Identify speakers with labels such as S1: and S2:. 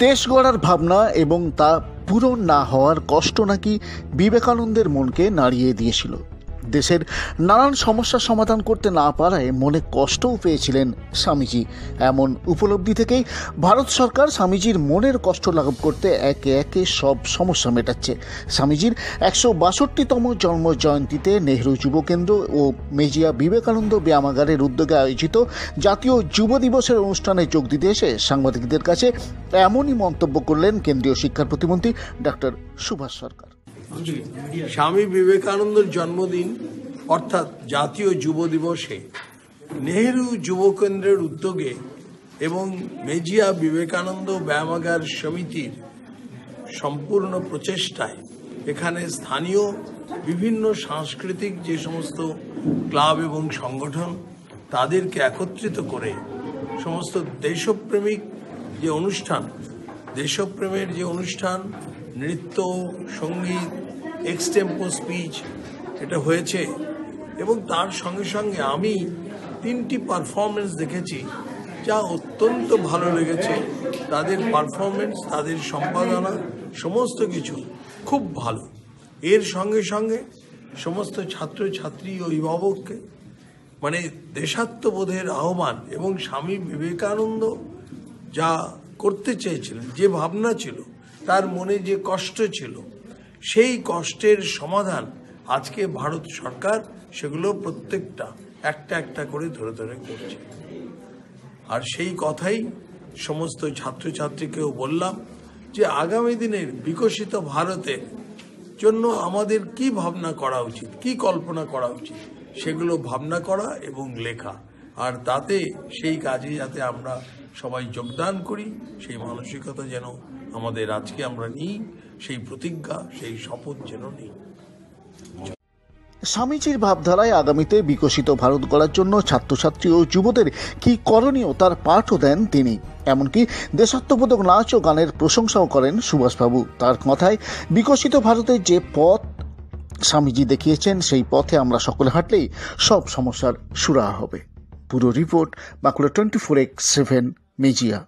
S1: দেশ গড়ার ভাবনা এবং তা পূরণ না হওয়ার কষ্ট নাকি বিবেকানন্দের মনকে নাড়িয়ে দিয়েছিল। দেশের নানান সমস্যার সমাধান করতে না পারায় মনে কষ্টও পেয়েছিলেন স্বামীজি। এমন উপলব্ধি থেকেই ভারত সরকার স্বামীজির মনের কষ্ট লাঘব করতে একে একে সব সমস্যা মেটাচ্ছে। স্বামীজির 162তম জন্ম জয়ন্তীতে নেহরু যুব কেন্দ্র ও মেজিয়া বিবেকানন্দ ব্যায়ামাগারের উদ্যোগে আয়োজিত জাতীয় যুব দিবসের অনুষ্ঠানে যোগ দিতে এসে সাংবাদিকদের কাছে এমনই মন্তব্য করলেন কেন্দ্রীয় শিক্ষা প্রতিমন্ত্রী ডক্টর সুভাষ সরকার।
S2: স্বামী বিবেকানন্দের জন্মদিন অর্থাৎ জাতীয় যুব দিবসে নেহরু যুব কেন্দ্রের উদ্যোগে এবং মেজিয়া বিবেকানন্দ ব্যায়ামাগার সমিতির সম্পূর্ণ প্রচেষ্টায় এখানে স্থানীয় বিভিন্ন সাংস্কৃতিক যে সমস্ত ক্লাব এবং সংগঠন তাদেরকে একত্রিত করে সমস্ত দেশপ্রেমিক যে অনুষ্ঠান, দেশপ্রেমের যে অনুষ্ঠান, নৃত্য, সঙ্গীত, এক্সটেম্পো স্পিচ এটা হয়েছে এবং তার সঙ্গে সঙ্গে আমি 3টি পারফরমেন্স দেখেছি যা অত্যন্ত ভালো লেগেছে। তাদের পারফরমেন্স, তাদের সম্পাদনা সমস্ত কিছু খুব ভালো। এর সঙ্গে সঙ্গে সমস্ত ছাত্রছাত্রী ও অভিভাবককে মানে দেশাত্মবোধের আহ্বান এবং স্বামী বিবেকানন্দ যা করতে চেয়েছিলেন, যে ভাবনা ছিল, তার মনে যে কষ্ট ছিল, সেই কষ্টের সমাধান আজকে ভারত সরকার সেগুলো প্রত্যেকটা একটা একটা করে ধরে ধরে করছে। আর সেই কথাই সমস্ত ছাত্রছাত্রীকেও বললাম যে আগামী দিনের বিকশিত ভারতের জন্য আমাদের কি ভাবনা করা উচিত, কি কল্পনা করা উচিত, সেগুলো ভাবনা করা এবং লেখা। আর তাতে সেই কাজে যাতে আমরা সবাই যোগদান করি, সেই মানসিকতা যেন আমাদের আজকে আমরা নিই, সেই প্রতিজ্ঞা, সেই শপথ যেন নিই।
S1: স্বামীজির ভাবধারায় আগামীতে বিকশিত ভারত গড়ার জন্য ছাত্রছাত্রী ও যুবদের কি করণীয় তার পাঠও দেন তিনি। এমনকি দেশাত্মবোধক নাচ ও গানের প্রশংসাও করেন সুভাষবাবু। তার কথায় বিকশিত ভারতের যে পথ স্বামীজি দেখিয়েছেন সেই পথে আমরা সকলে হাঁটলেই সব সমস্যার সুরাহা হবে। পুরো রিপোর্ট বাঁকুড়া 24x7 মেজিয়া।